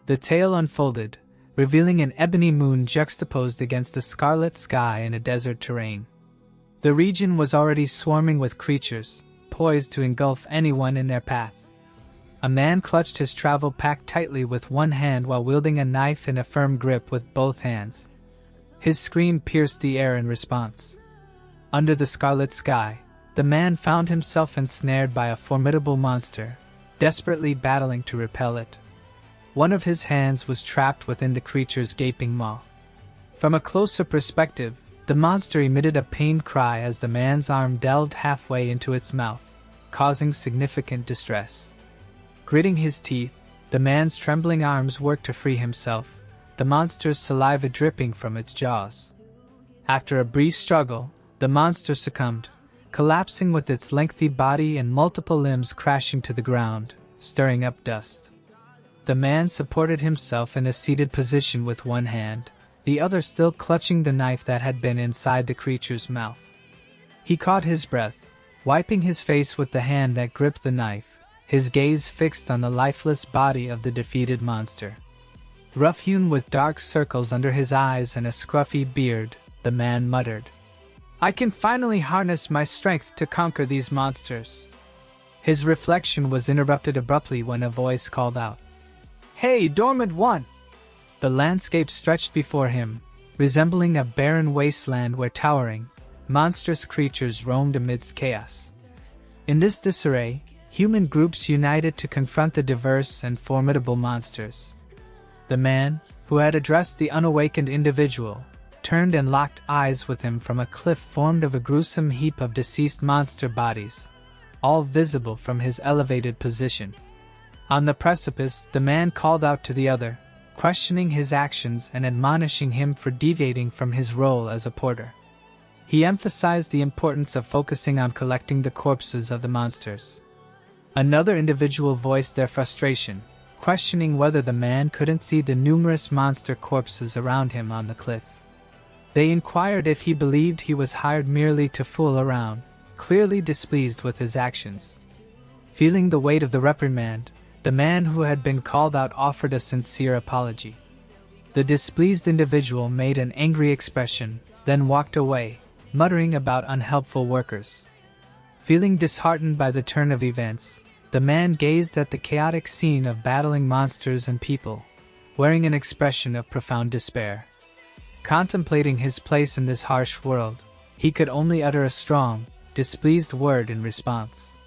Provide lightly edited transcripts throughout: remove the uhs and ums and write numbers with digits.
The tale unfolded, revealing an ebony moon juxtaposed against the scarlet sky in a desert terrain. The region was already swarming with creatures, poised to engulf anyone in their path. A man clutched his travel pack tightly with one hand while wielding a knife in a firm grip with both hands. His scream pierced the air in response. Under the scarlet sky, the man found himself ensnared by a formidable monster, desperately battling to repel it. One of his hands was trapped within the creature's gaping maw. From a closer perspective, the monster emitted a pained cry as the man's arm delved halfway into its mouth, causing significant distress. Gritting his teeth, the man's trembling arms worked to free himself, the monster's saliva dripping from its jaws. After a brief struggle, the monster succumbed, collapsing with its lengthy body and multiple limbs crashing to the ground, stirring up dust. The man supported himself in a seated position with one hand, the other still clutching the knife that had been inside the creature's mouth. He caught his breath, wiping his face with the hand that gripped the knife, his gaze fixed on the lifeless body of the defeated monster. Rough-hewn with dark circles under his eyes and a scruffy beard, the man muttered, "I can finally harness my strength to conquer these monsters." His reflection was interrupted abruptly when a voice called out, "Hey, Dormant One!" The landscape stretched before him, resembling a barren wasteland where towering, monstrous creatures roamed amidst chaos. In this disarray, human groups united to confront the diverse and formidable monsters. The man, who had addressed the unawakened individual, turned and locked eyes with him from a cliff formed of a gruesome heap of deceased monster bodies, all visible from his elevated position. On the precipice, the man called out to the other, questioning his actions and admonishing him for deviating from his role as a porter. He emphasized the importance of focusing on collecting the corpses of the monsters. Another individual voiced their frustration, questioning whether the man couldn't see the numerous monster corpses around him on the cliff. They inquired if he believed he was hired merely to fool around, clearly displeased with his actions. Feeling the weight of the reprimand, the man who had been called out offered a sincere apology. The displeased individual made an angry expression, then walked away, muttering about unhelpful workers. Feeling disheartened by the turn of events, the man gazed at the chaotic scene of battling monsters and people, wearing an expression of profound despair. Contemplating his place in this harsh world, he could only utter a strong, displeased word in response.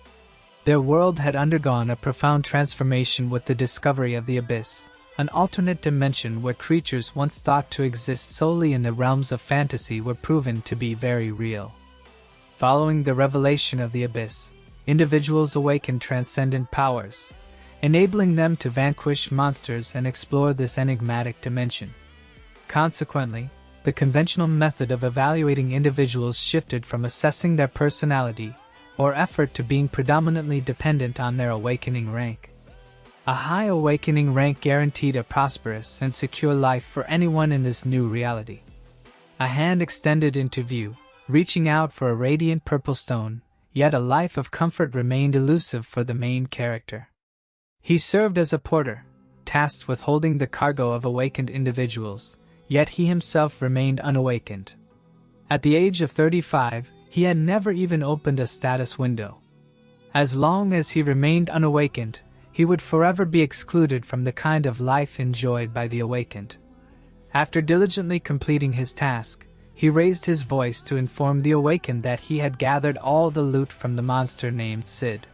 Their world had undergone a profound transformation with the discovery of the Abyss, an alternate dimension where creatures once thought to exist solely in the realms of fantasy were proven to be very real. Following the revelation of the Abyss, individuals awakened transcendent powers, enabling them to vanquish monsters and explore this enigmatic dimension. Consequently, the conventional method of evaluating individuals shifted from assessing their personality or effort to being predominantly dependent on their awakening rank. A high awakening rank guaranteed a prosperous and secure life for anyone in this new reality. A hand extended into view, reaching out for a radiant purple stone, yet a life of comfort remained elusive for the main character. He served as a porter, tasked with holding the cargo of awakened individuals, yet he himself remained unawakened. At the age of 35, he had never even opened a status window. As long as he remained unawakened, he would forever be excluded from the kind of life enjoyed by the awakened. After diligently completing his task, he raised his voice to inform the awakened that he had gathered all the loot from the monster named Sid.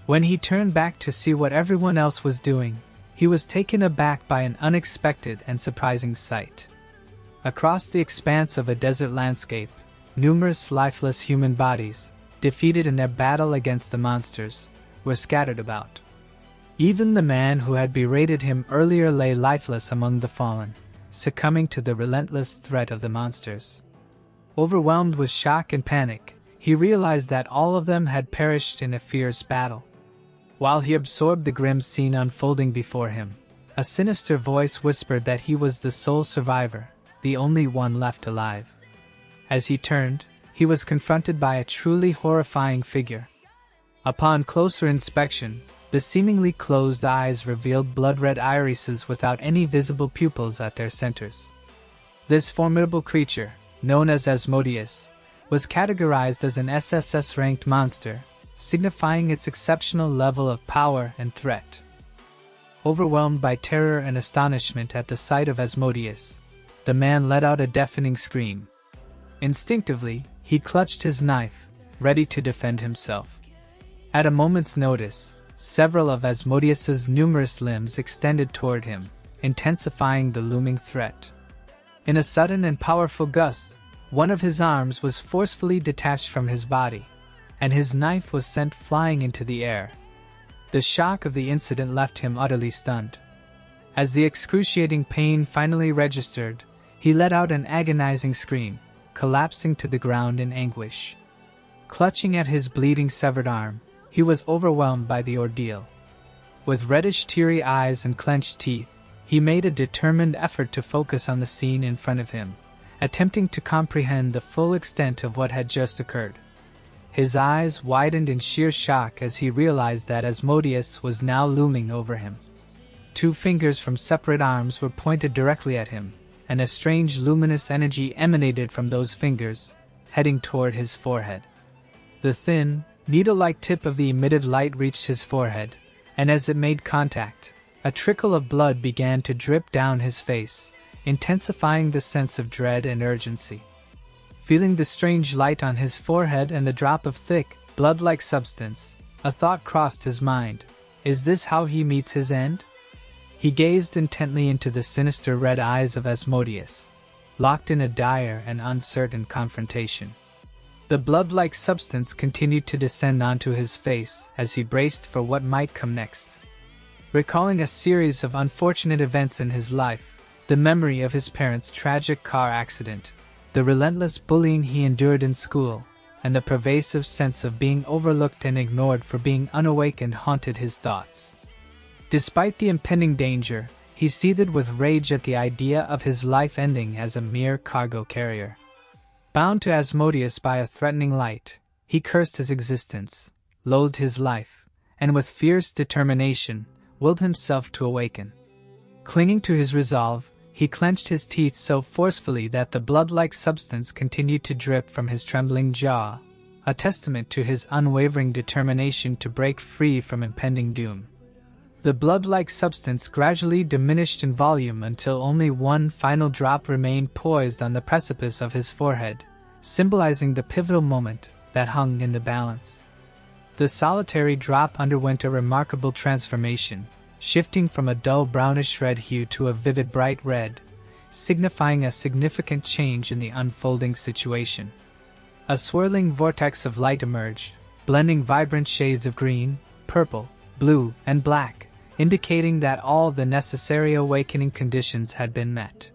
When he turned back to see what everyone else was doing, he was taken aback by an unexpected and surprising sight. Across the expanse of a desert landscape, numerous lifeless human bodies, defeated in their battle against the monsters, were scattered about. Even the man who had berated him earlier lay lifeless among the fallen, succumbing to the relentless threat of the monsters. Overwhelmed with shock and panic, he realized that all of them had perished in a fierce battle. While he absorbed the grim scene unfolding before him, a sinister voice whispered that he was the sole survivor, the only one left alive. As he turned, he was confronted by a truly horrifying figure. Upon closer inspection, The seemingly closed eyes revealed blood-red irises without any visible pupils at their centers. This formidable creature, known as Asmodeus, was categorized as an SSS-ranked monster, signifying its exceptional level of power and threat. Overwhelmed by terror and astonishment at the sight of Asmodeus, the man let out a deafening scream. Instinctively, he clutched his knife, ready to defend himself. At a moment's notice, several of Asmodeus's numerous limbs extended toward him, intensifying the looming threat. In a sudden and powerful gust, one of his arms was forcefully detached from his body, and his knife was sent flying into the air. The shock of the incident left him utterly stunned. As the excruciating pain finally registered, he let out an agonizing scream, collapsing to the ground in anguish. Clutching at his bleeding severed arm, he was overwhelmed by the ordeal. With reddish teary eyes and clenched teeth, he made a determined effort to focus on the scene in front of him, attempting to comprehend the full extent of what had just occurred. His eyes widened in sheer shock as he realized that Asmodeus was now looming over him. 2 fingers from separate arms were pointed directly at him, and a strange luminous energy emanated from those fingers, heading toward his forehead. The thin, needle-like tip of the emitted light reached his forehead, and as it made contact, a trickle of blood began to drip down his face, intensifying the sense of dread and urgency. Feeling the strange light on his forehead and the drop of thick, blood-like substance, a thought crossed his mind. Is this how he meets his end? He gazed intently into the sinister red eyes of Asmodeus, locked in a dire and uncertain confrontation. The blood-like substance continued to descend onto his face as he braced for what might come next. Recalling a series of unfortunate events in his life, the memory of his parents' tragic car accident, the relentless bullying he endured in school, and the pervasive sense of being overlooked and ignored for being unawakened haunted his thoughts. Despite the impending danger, he seethed with rage at the idea of his life ending as a mere cargo carrier. Bound to Asmodeus by a threatening light, he cursed his existence, loathed his life, and with fierce determination, willed himself to awaken. Clinging to his resolve, he clenched his teeth so forcefully that the blood-like substance continued to drip from his trembling jaw, a testament to his unwavering determination to break free from impending doom. The blood-like substance gradually diminished in volume until only one final drop remained poised on the precipice of his forehead, symbolizing the pivotal moment that hung in the balance. The solitary drop underwent a remarkable transformation, shifting from a dull brownish red hue to a vivid bright red, signifying a significant change in the unfolding situation. A swirling vortex of light emerged, blending vibrant shades of green, purple, blue, and black, indicating that all the necessary awakening conditions had been met.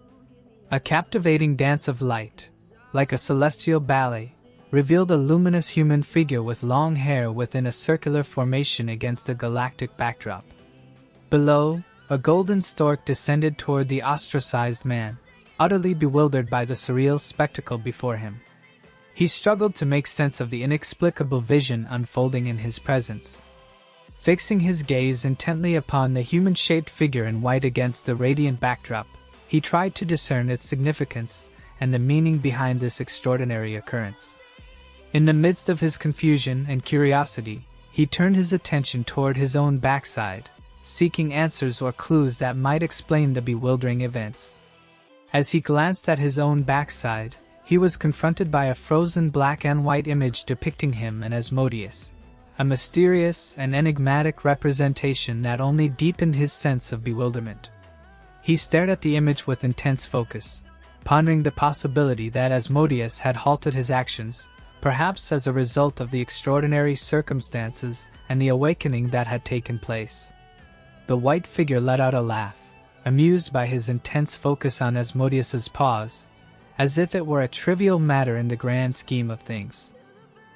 A captivating dance of light, like a celestial ballet, revealed a luminous human figure with long hair within a circular formation against a galactic backdrop. Below, a golden stork descended toward the ostracized man, utterly bewildered by the surreal spectacle before him. He struggled to make sense of the inexplicable vision unfolding in his presence. Fixing his gaze intently upon the human-shaped figure in white against the radiant backdrop, he tried to discern its significance and the meaning behind this extraordinary occurrence. In the midst of his confusion and curiosity, he turned his attention toward his own backside, seeking answers or clues that might explain the bewildering events. As he glanced at his own backside, he was confronted by a frozen black and white image depicting him and Asmodeus, a mysterious and enigmatic representation that only deepened his sense of bewilderment. He stared at the image with intense focus, pondering the possibility that Asmodeus had halted his actions, perhaps as a result of the extraordinary circumstances and the awakening that had taken place. The white figure let out a laugh, amused by his intense focus on Asmodeus's pause, as if it were a trivial matter in the grand scheme of things.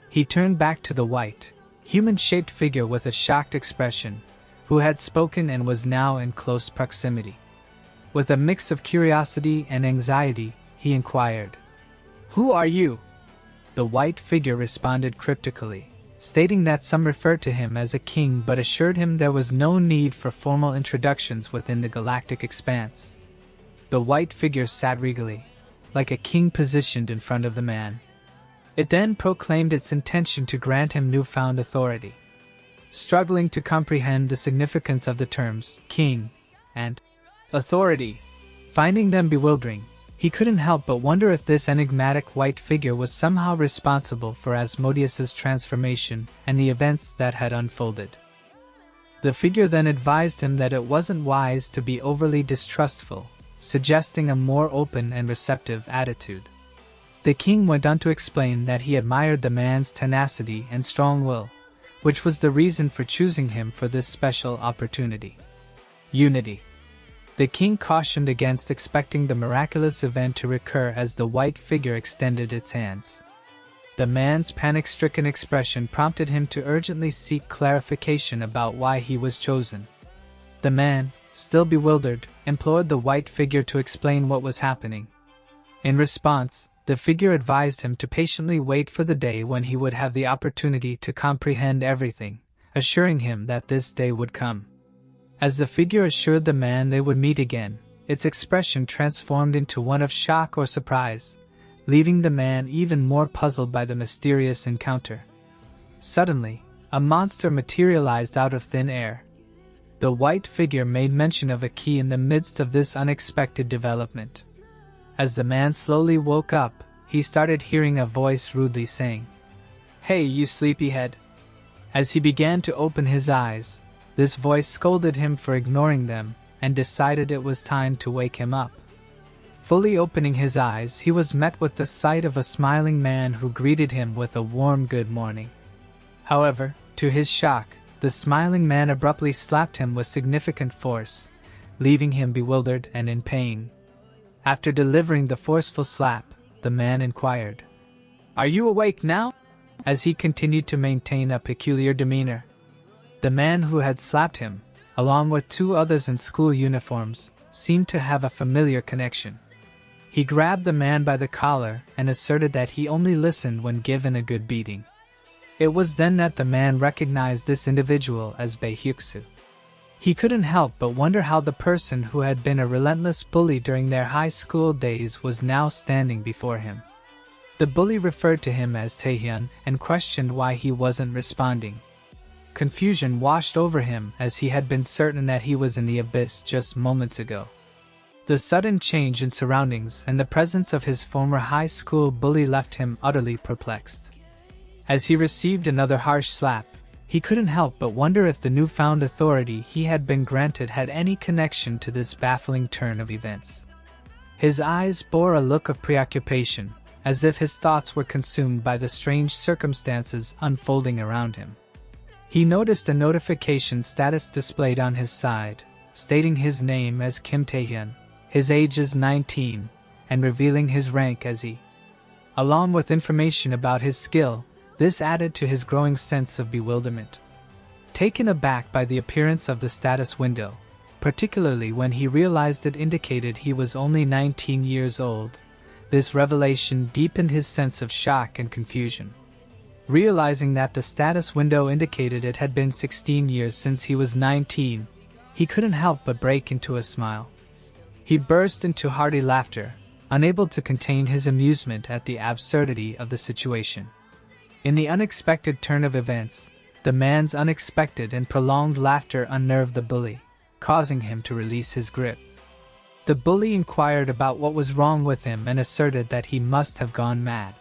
He turned back to the white, human-shaped figure with a shocked expression, who had spoken and was now in close proximity. With a mix of curiosity and anxiety, he inquired, "Who are you?" The white figure responded cryptically, stating that some referred to him as a king but assured him there was no need for formal introductions within the galactic expanse. The white figure sat regally, like a king positioned in front of the man. It then proclaimed its intention to grant him newfound authority. Struggling to comprehend the significance of the terms king and authority, finding them bewildering, he couldn't help but wonder if this enigmatic white figure was somehow responsible for Asmodeus's transformation and the events that had unfolded. The figure then advised him that it wasn't wise to be overly distrustful, suggesting a more open and receptive attitude. The king went on to explain that he admired the man's tenacity and strong will, which was the reason for choosing him for this special opportunity. Unity. The king cautioned against expecting the miraculous event to recur as the white figure extended its hands. The man's panic-stricken expression prompted him to urgently seek clarification about why he was chosen. The man, still bewildered, implored the white figure to explain what was happening. In response, the figure advised him to patiently wait for the day when he would have the opportunity to comprehend everything, assuring him that this day would come. As the figure assured the man they would meet again, its expression transformed into one of shock or surprise, leaving the man even more puzzled by the mysterious encounter. Suddenly, a monster materialized out of thin air. The white figure made mention of a key in the midst of this unexpected development. As the man slowly woke up, he started hearing a voice rudely saying, "Hey, you sleepyhead." As he began to open his eyes, this voice scolded him for ignoring them and decided it was time to wake him up. Fully opening his eyes, he was met with the sight of a smiling man who greeted him with a warm good morning. However, to his shock, the smiling man abruptly slapped him with significant force, leaving him bewildered and in pain. After delivering the forceful slap, the man inquired, "Are you awake now?" as he continued to maintain a peculiar demeanor. The man who had slapped him, along with two others in school uniforms, seemed to have a familiar connection. He grabbed the man by the collar and asserted that he only listened when given a good beating. It was then that the man recognized this individual as Beihyuksu. He couldn't help but wonder how the person who had been a relentless bully during their high school days was now standing before him. The bully referred to him as Taehyun and questioned why he wasn't responding. Confusion washed over him as he had been certain that he was in the abyss just moments ago. The sudden change in surroundings and the presence of his former high school bully left him utterly perplexed. As he received another harsh slap, he couldn't help but wonder if the newfound authority he had been granted had any connection to this baffling turn of events. His eyes bore a look of preoccupation, as if his thoughts were consumed by the strange circumstances unfolding around him. He noticed a notification status displayed on his side, stating his name as Kim Taehyun, his age is 19, and revealing his rank as E. Along with information about his skill, this added to his growing sense of bewilderment. Taken aback by the appearance of the status window, particularly when he realized it indicated he was only 19 years old, this revelation deepened his sense of shock and confusion. Realizing that the status window indicated it had been 16 years since he was 19, he couldn't help but break into a smile. He burst into hearty laughter, unable to contain his amusement at the absurdity of the situation. In the unexpected turn of events, the man's unexpected and prolonged laughter unnerved the bully, causing him to release his grip. The bully inquired about what was wrong with him and asserted that he must have gone mad.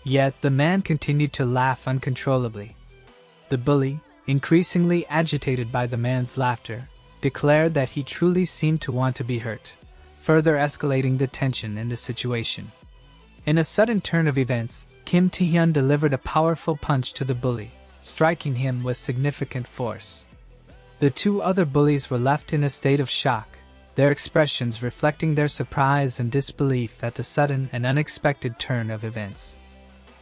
Yet the man continued to laugh uncontrollably. The bully, increasingly agitated by the man's laughter, declared that he truly seemed to want to be hurt, further escalating the tension in the situation. In a sudden turn of events, Kim Taehyun delivered a powerful punch to the bully, striking him with significant force. The two other bullies were left in a state of shock, their expressions reflecting their surprise and disbelief at the sudden and unexpected turn of events.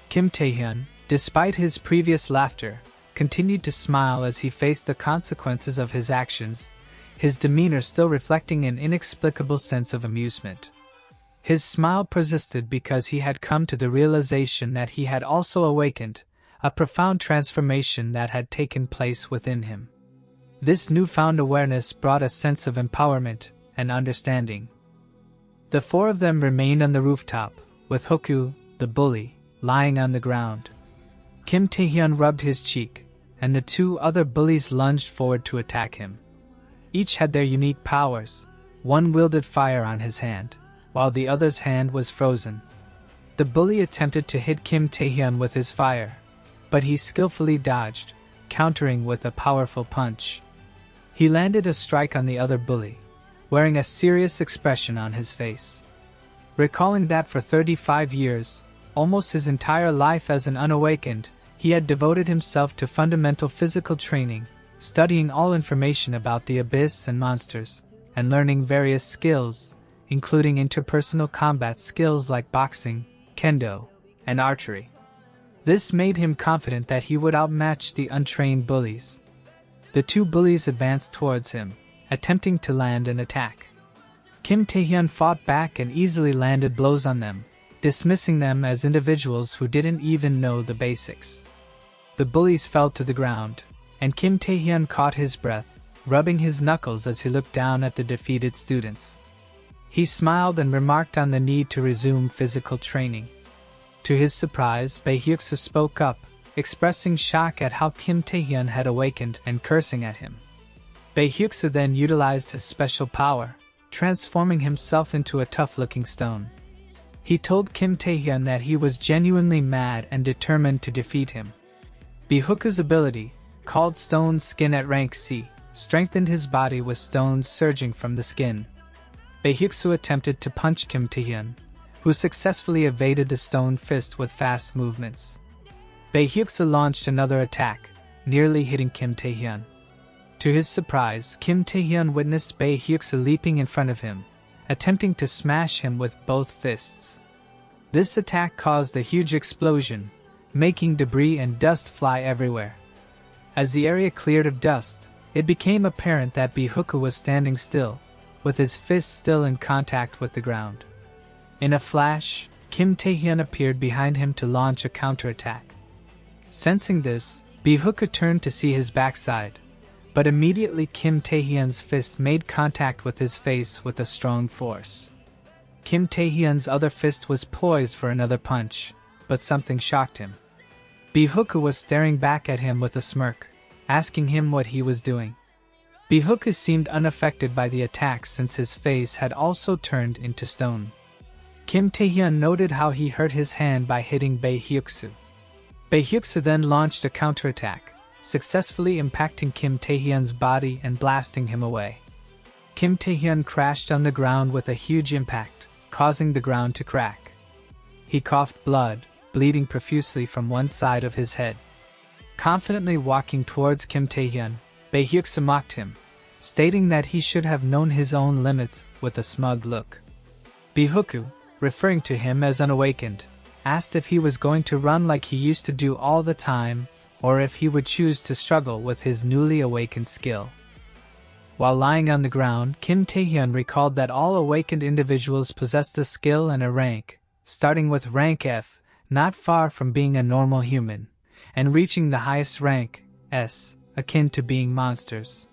Kim Taehyun, despite his previous laughter, continued to smile as he faced the consequences of his actions, his demeanor still reflecting an inexplicable sense of amusement. His smile persisted because he had come to the realization that he had also awakened, a profound transformation that had taken place within him. This newfound awareness brought a sense of empowerment and understanding. The four of them remained on the rooftop, with Hoku, the bully, lying on the ground. Kim Taehyun rubbed his cheek, and the two other bullies lunged forward to attack him. Each had their unique powers. One wielded fire on his hand, while the other's hand was frozen. The bully attempted to hit Kim Taehyun with his fire, but he skillfully dodged, countering with a powerful punch. He landed a strike on the other bully, wearing a serious expression on his face. Recalling that for 35 years, almost his entire life as an unawakened, he had devoted himself to fundamental physical training, studying all information about the abyss and monsters, and learning various skills, including interpersonal combat skills like boxing, kendo, and archery. This made him confident that he would outmatch the untrained bullies. The two bullies advanced towards him, attempting to land an attack. Kim Taehyun fought back and easily landed blows on them, dismissing them as individuals who didn't even know the basics. The bullies fell to the ground, and Kim Taehyun caught his breath, rubbing his knuckles as he looked down at the defeated students. He smiled and remarked on the need to resume physical training. To his surprise, Bae Hyuk-soo spoke up, expressing shock at how Kim Taehyun had awakened and cursing at him. Bae Hyuk-soo then utilized his special power, transforming himself into a tough-looking stone. He told Kim Taehyun that he was genuinely mad and determined to defeat him. Bae Hyuk-soo's ability, called Stone Skin at rank C, strengthened his body with stones surging from the skin. Bae Hyuk-soo attempted to punch Kim Taehyun, who successfully evaded the stone fist with fast movements. Bae Hyuk-soo launched another attack, nearly hitting Kim Taehyun. To his surprise, Kim Taehyun witnessed Bae Hyuk-soo leaping in front of him, attempting to smash him with both fists. This attack caused a huge explosion, making debris and dust fly everywhere. As the area cleared of dust, it became apparent that Bae Hyuk-soo was standing still, with his fists still in contact with the ground. In a flash, Kim Taehyun appeared behind him to launch a counterattack. Sensing this, Bae Hyuk-soo turned to see his backside, but immediately Kim Taehyun's fist made contact with his face with a strong force. Kim Taehyun's other fist was poised for another punch, but something shocked him. Bae Hyuk-soo was staring back at him with a smirk, asking him what he was doing. Bae Hyuk-soo seemed unaffected by the attack since his face had also turned into stone. Kim Taehyun noted how he hurt his hand by hitting Bae Hyuk-soo. Bae Hyuk-soo then launched a counterattack, successfully impacting Kim Taehyun's body and blasting him away. Kim Taehyun crashed on the ground with a huge impact, causing the ground to crack. He coughed blood, bleeding profusely from one side of his head. Confidently walking towards Kim Taehyun, Bae Hyuk-soo mocked him, stating that he should have known his own limits with a smug look. Bae Hyuk-soo, referring to him as unawakened, asked if he was going to run like he used to do all the time, or if he would choose to struggle with his newly awakened skill. While lying on the ground, Kim Taehyun recalled that all awakened individuals possessed a skill and a rank, starting with rank F, not far from being a normal human, and reaching the highest rank, S, akin to being monsters.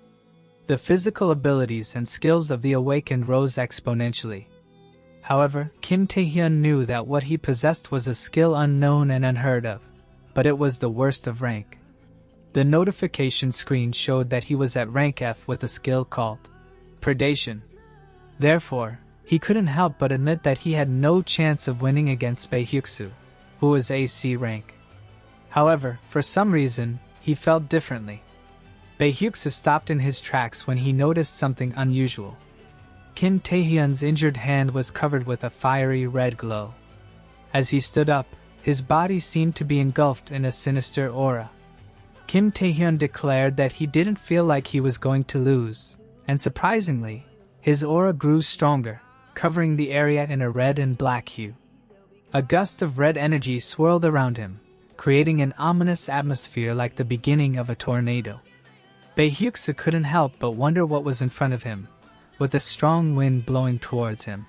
The physical abilities and skills of the awakened rose exponentially. However, Kim Taehyun knew that what he possessed was a skill unknown and unheard of, but it was the worst of rank. The notification screen showed that he was at rank F with a skill called Predation. Therefore, he couldn't help but admit that he had no chance of winning against Bae Hyuk-soo, who was AC rank. However, for some reason, he felt differently. Bae Hyuk-soo stopped in his tracks when he noticed something unusual. Kim Taehyun's injured hand was covered with a fiery red glow. As he stood up, his body seemed to be engulfed in a sinister aura. Kim Taehyun declared that he didn't feel like he was going to lose, and surprisingly, his aura grew stronger, covering the area in a red and black hue. A gust of red energy swirled around him, creating an ominous atmosphere like the beginning of a tornado. Bae Hyuk-soo couldn't help but wonder what was in front of him, with a strong wind blowing towards him.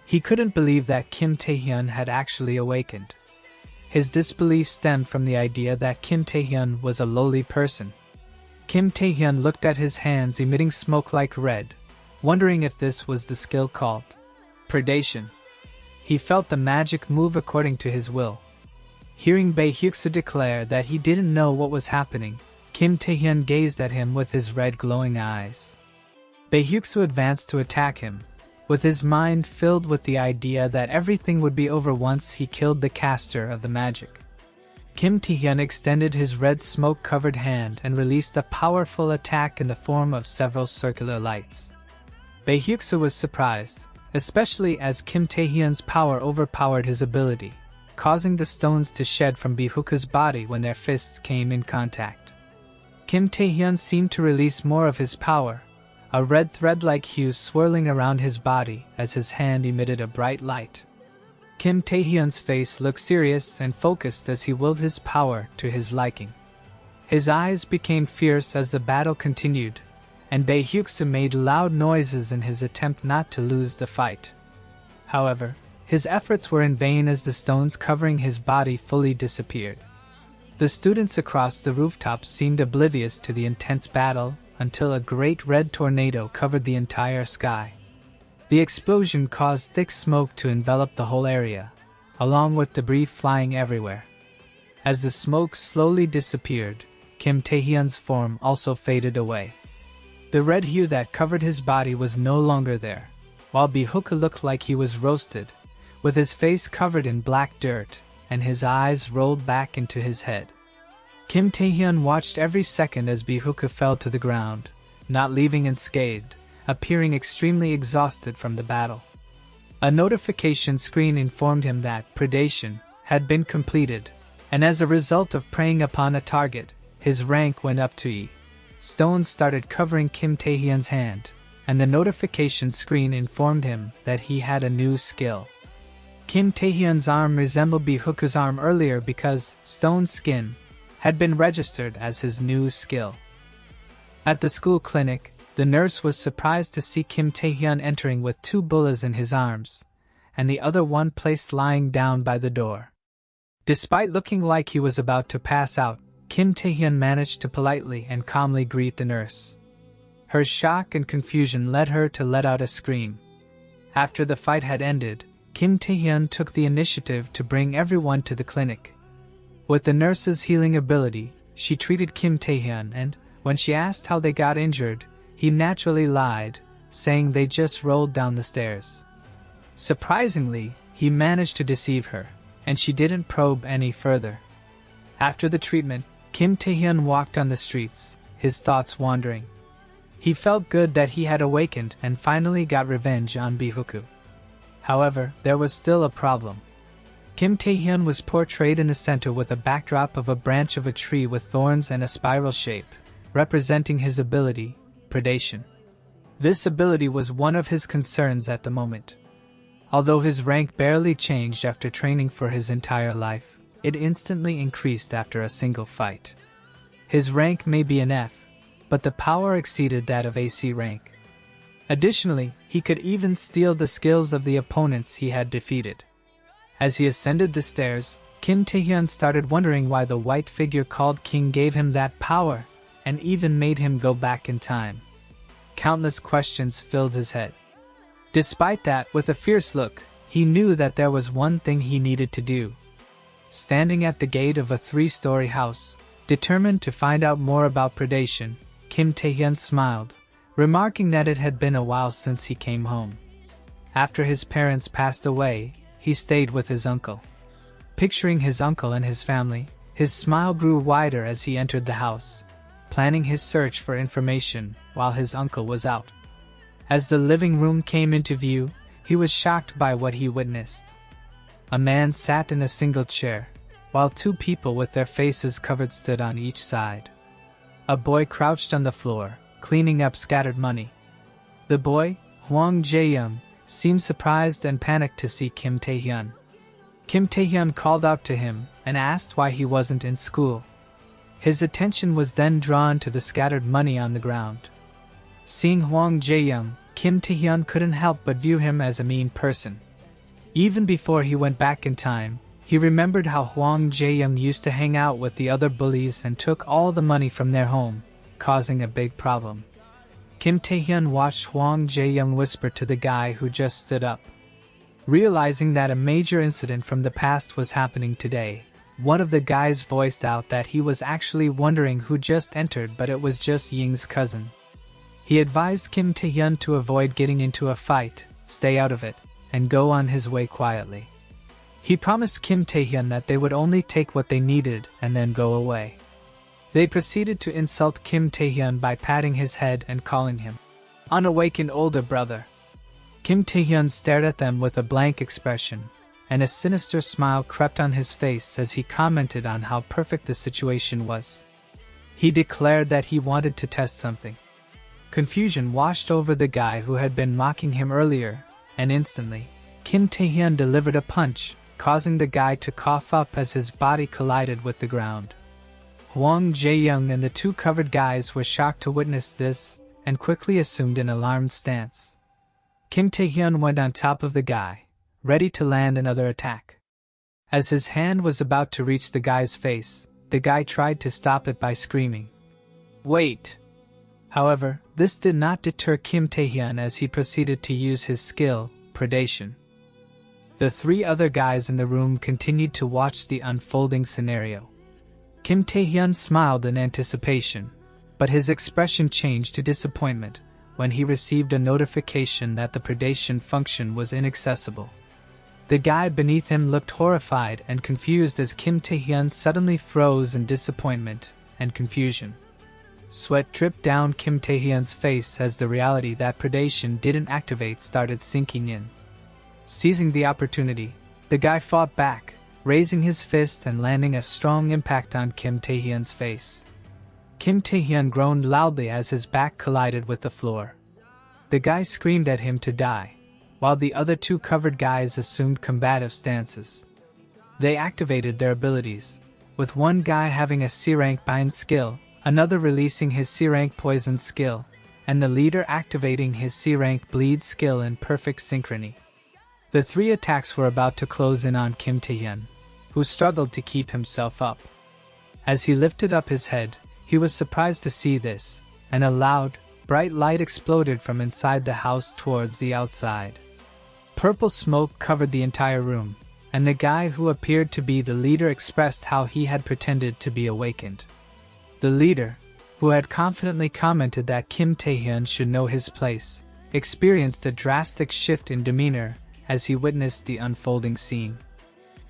He couldn't believe that Kim Taehyun had actually awakened. His disbelief stemmed from the idea that Kim Tae-hyun was a lowly person. Kim Tae-hyun looked at his hands emitting smoke like red, wondering if this was the skill called predation. He felt the magic move according to his will. Hearing Bae Hyuk-soo declare that he didn't know what was happening, Kim Tae-hyun gazed at him with his red glowing eyes. Bae Hyuk-soo advanced to attack him, with his mind filled with the idea that everything would be over once he killed the caster of the magic. Kim Tae-hyun extended his red smoke-covered hand and released a powerful attack in the form of several circular lights. Bae Hyuk-soo was surprised, especially as Kim Tae-hyun's power overpowered his ability, causing the stones to shed from Bae Hyuk-soo's body when their fists came in contact. Kim Tae-hyun seemed to release more of his power, a red thread-like hue swirling around his body as his hand emitted a bright light. Kim Tae-hyun's face looked serious and focused as he willed his power to his liking. His eyes became fierce as the battle continued, and Bae Hyuk-soo made loud noises in his attempt not to lose the fight. However, his efforts were in vain as the stones covering his body fully disappeared. The students across the rooftops seemed oblivious to the intense battle until a great red tornado covered the entire sky. The explosion caused thick smoke to envelop the whole area, along with debris flying everywhere. As the smoke slowly disappeared, Kim Tae-hyun's form also faded away. The red hue that covered his body was no longer there, while Bae Hyuk-soo looked like he was roasted, with his face covered in black dirt and his eyes rolled back into his head. Kim Tae-hyun watched every second as Bae Hyuk-soo fell to the ground, not leaving unscathed, appearing extremely exhausted from the battle. A notification screen informed him that predation had been completed, and as a result of preying upon a target, his rank went up to E. Stones started covering Kim Tae-hyun's hand, and the notification screen informed him that he had a new skill. Kim Tae-hyun's arm resembled Bae Hyuk-soo's arm earlier because stone skin had been registered as his new skill. At the school clinic, the nurse was surprised to see Kim Tae-hyun entering with 2 bullets in his arms, and the other one placed lying down by the door. Despite looking like he was about to pass out, Kim Tae-hyun managed to politely and calmly greet the nurse. Her shock and confusion led her to let out a scream. After the fight had ended, Kim Tae-hyun took the initiative to bring everyone to the clinic. With the nurse's healing ability, she treated Kim Tae-hyun, and when she asked how they got injured, he naturally lied, saying they just rolled down the stairs. Surprisingly, he managed to deceive her, and she didn't probe any further. After the treatment, Kim Tae-hyun walked on the streets, his thoughts wandering. He felt good that he had awakened and finally got revenge on Bae Hyuk-soo. However, there was still a problem. Kim Tae-hyun was portrayed in the center with a backdrop of a branch of a tree with thorns and a spiral shape, representing his ability, predation. This ability was one of his concerns at the moment. Although his rank barely changed after training for his entire life, it instantly increased after a single fight. His rank may be an F, but the power exceeded that of AC rank. Additionally, he could even steal the skills of the opponents he had defeated. As he ascended the stairs, Kim Tae-hyun started wondering why the white figure called King gave him that power, and even made him go back in time. Countless questions filled his head. Despite that, with a fierce look, he knew that there was one thing he needed to do. Standing at the gate of a 3-story house, determined to find out more about predation, Kim Tae-hyun smiled, remarking that it had been a while since he came home. After his parents passed away, he stayed with his uncle. Picturing his uncle and his family, his smile grew wider as he entered the house, planning his search for information while his uncle was out. As the living room came into view, he was shocked by what he witnessed. A man sat in a single chair, while 2 people with their faces covered stood on each side. A boy crouched on the floor, cleaning up scattered money. The boy, Hwang Jae-young, seemed surprised and panicked to see Kim Tae-hyun. Kim Tae-hyun called out to him and asked why he wasn't in school. His attention was then drawn to the scattered money on the ground. Seeing Hwang Jae-young, Kim Tae-hyun couldn't help but view him as a mean person. Even before he went back in time, He remembered how Hwang Jae-young used to hang out with the other bullies and took all the money from their home, causing a big problem. Kim Tae-hyun watched Hwang Jae-young whisper to the guy who just stood up. Realizing that a major incident from the past was happening today, one of the guys voiced out that he was actually wondering who just entered, but it was just Ying's cousin. He advised Kim Tae-hyun to avoid getting into a fight, stay out of it, and go on his way quietly. He promised Kim Tae-hyun that they would only take what they needed and then go away. They proceeded to insult Kim Tae-hyun by patting his head and calling him unawakened older brother. Kim Tae-hyun stared at them with a blank expression, and a sinister smile crept on his face as he commented on how perfect the situation was. He declared that he wanted to test something. Confusion washed over the guy who had been mocking him earlier, and instantly, Kim Tae-hyun delivered a punch, causing the guy to cough up as his body collided with the ground. Hwang Jae-young and the two covered guys were shocked to witness this, and quickly assumed an alarmed stance. Kim Tae-hyun went on top of the guy, ready to land another attack. As his hand was about to reach the guy's face, the guy tried to stop it by screaming, "Wait!" However, this did not deter Kim Tae-hyun as he proceeded to use his skill, predation. The three other guys in the room continued to watch the unfolding scenario. Kim Tae-hyun smiled in anticipation, but his expression changed to disappointment when he received a notification that the predation function was inaccessible. The guy beneath him looked horrified and confused as Kim Tae-hyun suddenly froze in disappointment and confusion. Sweat dripped down Kim Tae-hyun's face as the reality that predation didn't activate started sinking in. Seizing the opportunity, the guy fought back, raising his fist and landing a strong impact on Kim Tae-hyun's face. Kim Tae-hyun groaned loudly as his back collided with the floor. The guy screamed at him to die, while the other two covered guys assumed combative stances. They activated their abilities, with one guy having a C-rank bind skill, another releasing his C-rank poison skill, and the leader activating his C-rank bleed skill in perfect synchrony. The three attacks were about to close in on Kim Tae-hyun, who struggled to keep himself up. As he lifted up his head, he was surprised to see this, and a loud, bright light exploded from inside the house towards the outside. Purple smoke covered the entire room, and the guy who appeared to be the leader expressed how he had pretended to be awakened. The leader, who had confidently commented that Kim Tae-hyun should know his place, experienced a drastic shift in demeanor as he witnessed the unfolding scene.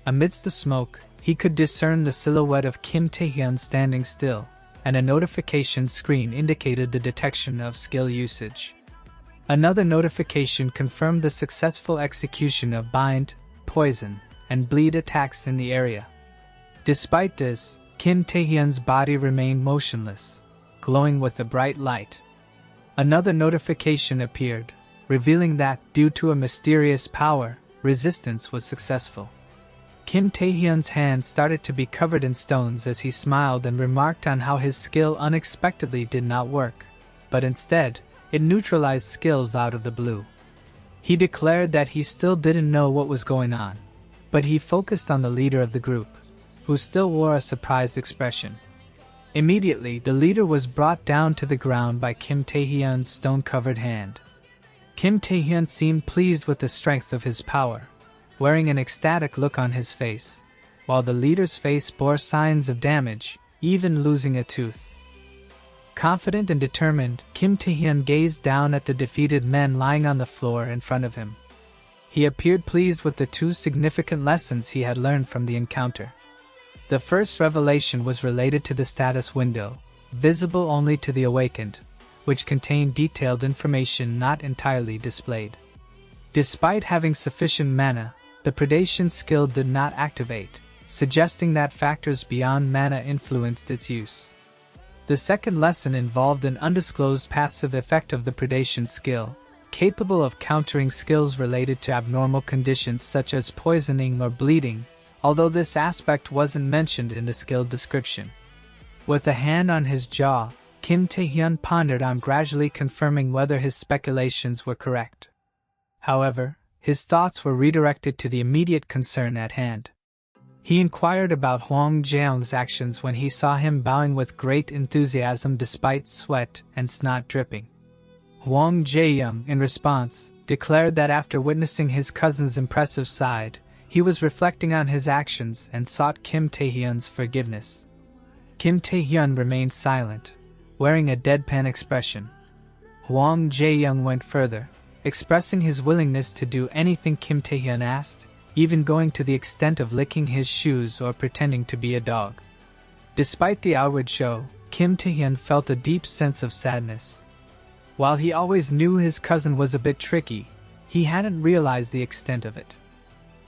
Amidst the smoke, he could discern the silhouette of Kim Tae-hyun standing still, and a notification screen indicated the detection of skill usage. Another notification confirmed the successful execution of bind, poison, and bleed attacks in the area. Despite this, Kim Tae-hyun's body remained motionless, glowing with a bright light. Another notification appeared, revealing that, due to a mysterious power, resistance was successful. Kim Tae-hyun's hand started to be covered in stones as he smiled and remarked on how his skill unexpectedly did not work, but instead, it neutralized skills out of the blue. He declared that he still didn't know what was going on, but he focused on the leader of the group, who still wore a surprised expression. Immediately, the leader was brought down to the ground by Kim Tae-hyun's stone-covered hand. Kim Tae-hyun seemed pleased with the strength of his power, wearing an ecstatic look on his face, while the leader's face bore signs of damage, even losing a tooth. Confident and determined, Kim Tae-hyun gazed down at the defeated men lying on the floor in front of him. He appeared pleased with the two significant lessons he had learned from the encounter. The first revelation was related to the status window, visible only to the awakened, which contained detailed information not entirely displayed. Despite having sufficient mana, the predation skill did not activate, suggesting that factors beyond mana influenced its use. The second lesson involved an undisclosed passive effect of the predation skill, capable of countering skills related to abnormal conditions such as poisoning or bleeding, although this aspect wasn't mentioned in the skill description. With a hand on his jaw, Kim Tae-hyun pondered on gradually confirming whether his speculations were correct. However, his thoughts were redirected to the immediate concern at hand. He inquired about Huang Jiang's actions when he saw him bowing with great enthusiasm despite sweat and snot dripping. Huang Jiang, in response, declared that after witnessing his cousin's impressive side, he was reflecting on his actions and sought Kim Taehyun's forgiveness. Kim Taehyun remained silent, wearing a deadpan expression. Huang Jiang went further, expressing his willingness to do anything Kim Taehyun asked, even going to the extent of licking his shoes or pretending to be a dog. Despite the outward show, Kim Taehyun felt a deep sense of sadness. While he always knew his cousin was a bit tricky, he hadn't realized the extent of it.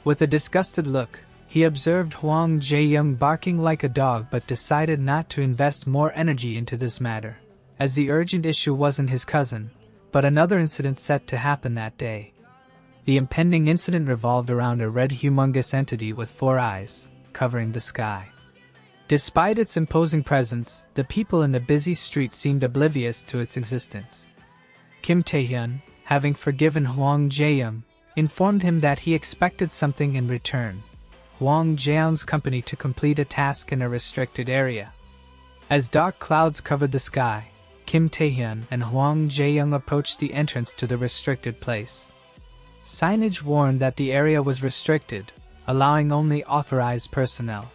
With a disgusted look, he observed Huang Jiang barking like a dog but decided not to invest more energy into this matter, as the urgent issue wasn't his cousin, but another incident set to happen that day. The impending incident revolved around a red humongous entity with 4 eyes, covering the sky. Despite its imposing presence, the people in the busy street seemed oblivious to its existence. Kim Taehyun, having forgiven Huang Jiang, informed him that he expected something in return: Huang Jiang's company to complete a task in a restricted area. As dark clouds covered the sky, Kim Taehyun and Huang Jiang approached the entrance to the restricted place. Signage warned that the area was restricted, allowing only authorized personnel.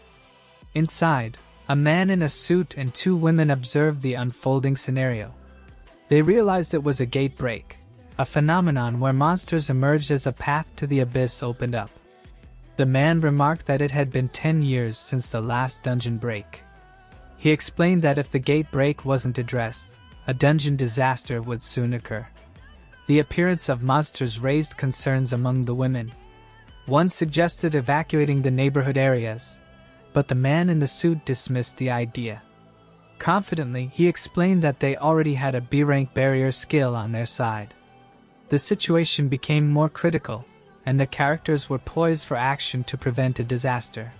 Inside, a man in a suit and 2 women observed the unfolding scenario. They realized it was a gate break, a phenomenon where monsters emerged as a path to the abyss opened up. The man remarked that it had been 10 years since the last dungeon break. He explained that if the gate break wasn't addressed, a dungeon disaster would soon occur. The appearance of monsters raised concerns among the women. One suggested evacuating the neighborhood areas, but the man in the suit dismissed the idea. Confidently, he explained that they already had a B-rank barrier skill on their side. The situation became more critical, and the characters were poised for action to prevent a disaster.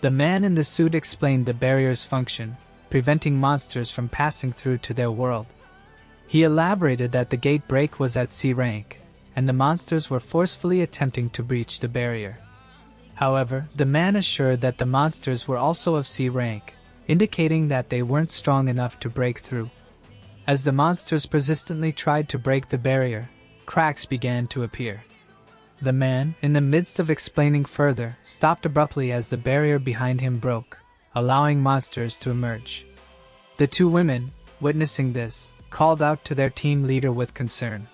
The man in the suit explained the barrier's function, preventing monsters from passing through to their world. He elaborated that the gate break was at C rank, and the monsters were forcefully attempting to breach the barrier. However, the man assured that the monsters were also of C rank, indicating that they weren't strong enough to break through. As the monsters persistently tried to break the barrier, cracks began to appear. The man, in the midst of explaining further, stopped abruptly as the barrier behind him broke, allowing monsters to emerge. The 2 women, witnessing this, called out to their team leader with concern.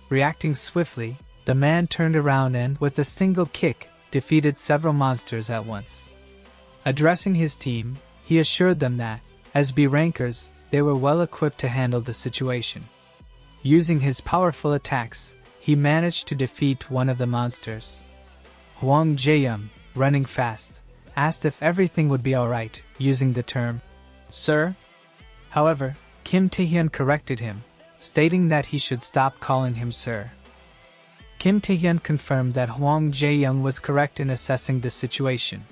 Reacting swiftly, the man turned around and, with a single kick, defeated several monsters at once. Addressing his team, he assured them that, as B-rankers, they were well equipped to handle the situation. Using his powerful attacks, he managed to defeat one of the monsters. Huang Jiang, running fast, asked if everything would be alright, using the term, "Sir?" However, Kim Taehyun corrected him, stating that he should stop calling him sir. Kim Taehyun confirmed that Huang Jiang was correct in assessing the situation.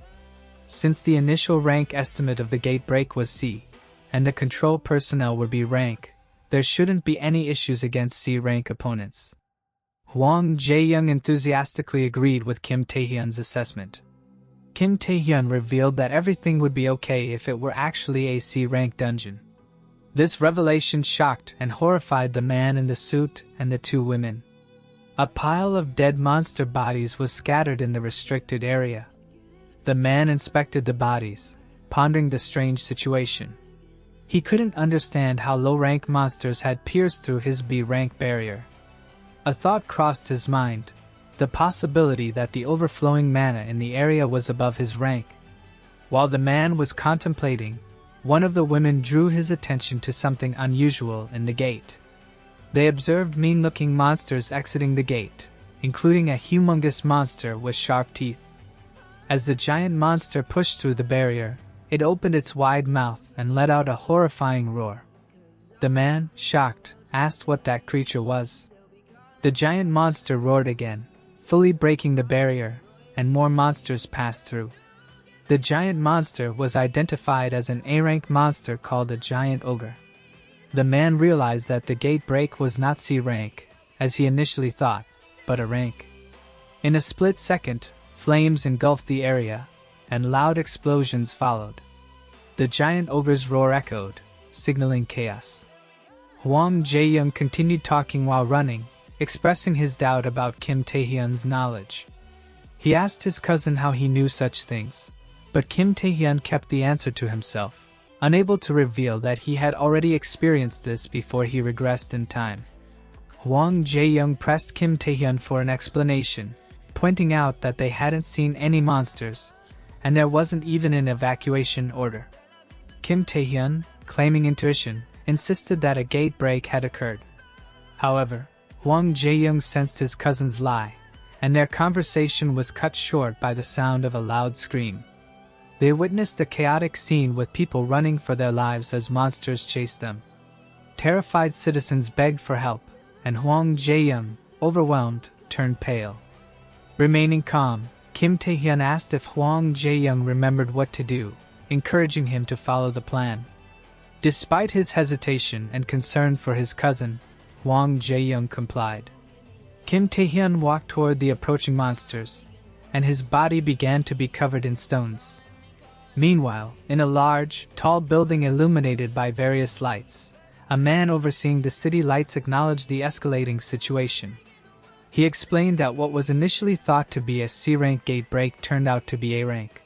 Since the initial rank estimate of the gate break was C, and the control personnel were B rank, there shouldn't be any issues against C rank opponents. Huang Jiang enthusiastically agreed with Kim Taehyun's assessment. Kim Taehyun revealed that everything would be okay if it were actually a C rank dungeon. This revelation shocked and horrified the man in the suit and the 2 women. A pile of dead monster bodies was scattered in the restricted area. The man inspected the bodies, pondering the strange situation. He couldn't understand how low-rank monsters had pierced through his B-rank barrier. A thought crossed his mind, the possibility that the overflowing mana in the area was above his rank. While the man was contemplating, one of the women drew his attention to something unusual in the gate. They observed mean-looking monsters exiting the gate, including a humongous monster with sharp teeth. As the giant monster pushed through the barrier, it opened its wide mouth and let out a horrifying roar. The man, shocked, asked what that creature was. The giant monster roared again, fully breaking the barrier, and more monsters passed through. The giant monster was identified as an A-rank monster called a giant ogre. The man realized that the gate break was not C rank, as he initially thought, but a rank. In a split second, flames engulfed the area, and loud explosions followed. The giant ogre's roar echoed, signaling chaos. Hwang Jae-young continued talking while running, expressing his doubt about Kim Tae-hyun's knowledge. He asked his cousin how he knew such things, but Kim Tae-hyun kept the answer to himself, unable to reveal that he had already experienced this before he regressed in time. Hwang Jae-young pressed Kim Tae-hyun for an explanation, pointing out that they hadn't seen any monsters, and there wasn't even an evacuation order. Kim Tae-hyun, claiming intuition, insisted that a gate break had occurred. However, Hwang Jae-young sensed his cousin's lie, and their conversation was cut short by the sound of a loud scream. They witnessed a chaotic scene with people running for their lives as monsters chased them. Terrified citizens begged for help, and Hwang Jae-young, overwhelmed, turned pale. Remaining calm, Kim Tae-hyun asked if Hwang Jae-young remembered what to do, encouraging him to follow the plan. Despite his hesitation and concern for his cousin, Hwang Jae-young complied. Kim Tae-hyun walked toward the approaching monsters, and his body began to be covered in stones. Meanwhile, in a large, tall building illuminated by various lights, a man overseeing the city lights acknowledged the escalating situation. He explained that what was initially thought to be a C-rank gate break turned out to be A-rank.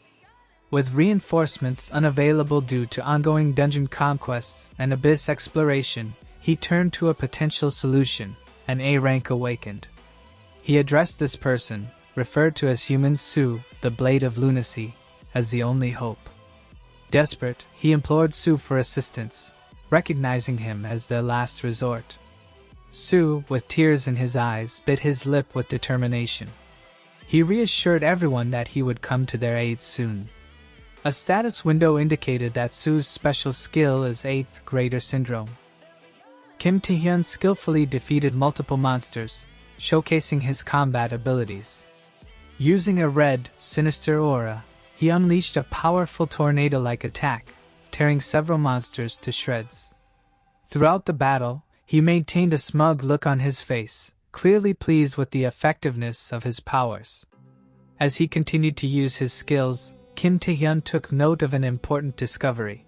With reinforcements unavailable due to ongoing dungeon conquests and abyss exploration, he turned to a potential solution, an A-rank Awakened. He addressed this person, referred to as Human Su, the Blade of Lunacy, as the only hope. Desperate, he implored Su for assistance, recognizing him as their last resort. Su, with tears in his eyes, bit his lip with determination. He reassured everyone that he would come to their aid soon. A status window indicated that Su's special skill is 8th Grader Syndrome. Kim Tae-hyun skillfully defeated multiple monsters, showcasing his combat abilities. Using a red, sinister aura, he unleashed a powerful tornado-like attack, tearing several monsters to shreds. Throughout the battle, he maintained a smug look on his face, clearly pleased with the effectiveness of his powers. As he continued to use his skills, Kim Tae-hyun took note of an important discovery.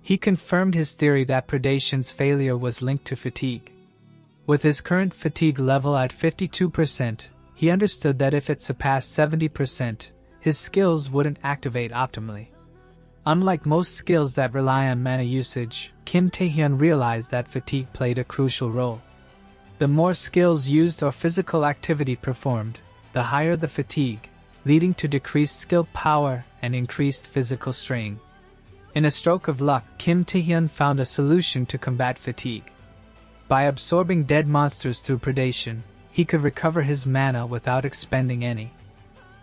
He confirmed his theory that Predation's failure was linked to fatigue. With his current fatigue level at 52%, he understood that if it surpassed 70%, his skills wouldn't activate optimally. Unlike most skills that rely on mana usage, Kim Tae-hyun realized that fatigue played a crucial role. The more skills used or physical activity performed, the higher the fatigue, leading to decreased skill power and increased physical strain. In a stroke of luck, Kim Tae-hyun found a solution to combat fatigue. By absorbing dead monsters through predation, he could recover his mana without expending any.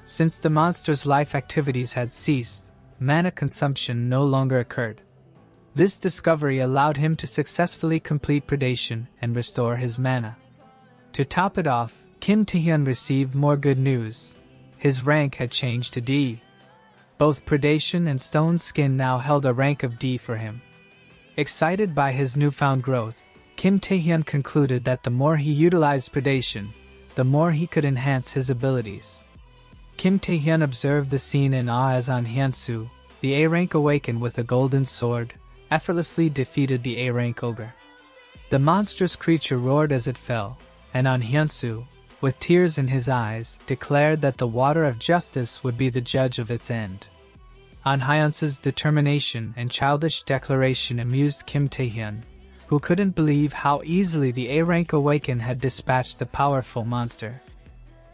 Since the monster's life activities had ceased, mana consumption no longer occurred. This discovery allowed him to successfully complete predation and restore his mana. To top it off, Kim Tae-hyun received more good news. His rank had changed to D. Both Predation and Stone Skin now held a rank of D for him. Excited by his newfound growth, Kim Tae-hyun concluded that the more he utilized Predation, the more he could enhance his abilities. Kim Tae-hyun observed the scene in awe as An Hyun-soo, the A-rank Awakened with a golden sword, effortlessly defeated the A-rank Ogre. The monstrous creature roared as it fell, and An Hyun-soo, with tears in his eyes, declared that the water of justice would be the judge of its end. An Hyun-soo's determination and childish declaration amused Kim Tae-hyun, who couldn't believe how easily the A-rank Awakened had dispatched the powerful monster.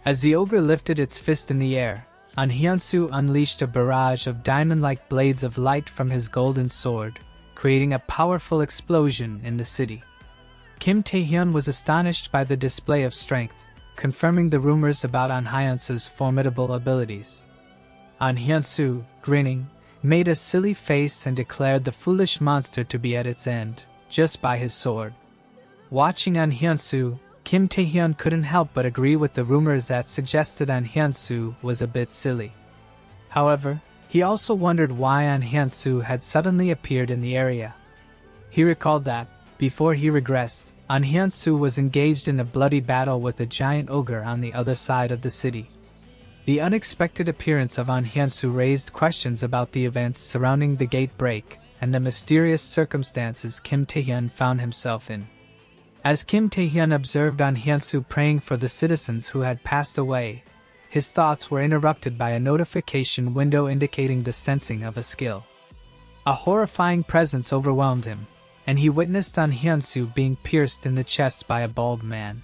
As the ogre lifted its fist in the air, An Hyun-soo unleashed a barrage of diamond-like blades of light from his golden sword, creating a powerful explosion in the city. Kim Tae-hyun was astonished by the display of strength, confirming the rumors about An Hyun-soo's formidable abilities. An Hyun-soo, grinning, made a silly face and declared the foolish monster to be at its end, just by his sword. Watching An Hyun-soo, Kim Tae-hyun couldn't help but agree with the rumors that suggested An Hyun-soo was a bit silly. However, he also wondered why An Hyun-soo had suddenly appeared in the area. He recalled that, before he regressed, An Hyun-soo was engaged in a bloody battle with a giant ogre on the other side of the city. The unexpected appearance of An Hyunsu raised questions about the events surrounding the gate break and the mysterious circumstances Kim Tae-hyun found himself in. As Kim Tae-hyun observed An Hyunsu praying for the citizens who had passed away, his thoughts were interrupted by a notification window indicating the sensing of a skill. A horrifying presence overwhelmed him, and he witnessed An Hyunsu being pierced in the chest by a bald man.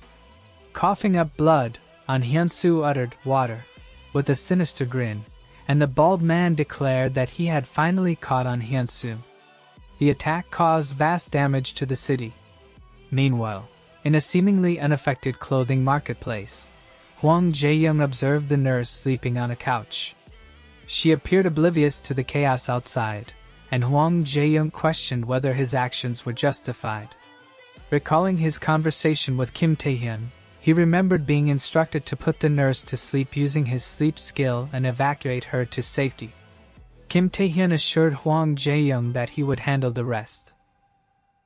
Coughing up blood, An Hyunsu uttered "water" with a sinister grin, and the bald man declared that he had finally caught An Hyunsu. The attack caused vast damage to the city. Meanwhile, in a seemingly unaffected clothing marketplace, Hwang Jae-young observed the nurse sleeping on a couch. She appeared oblivious to the chaos outside, and Hwang Jae-young questioned whether his actions were justified. Recalling his conversation with Kim Tae-hyun, he remembered being instructed to put the nurse to sleep using his sleep skill and evacuate her to safety. Kim Tae-hyun assured Hwang Jae-young that he would handle the rest.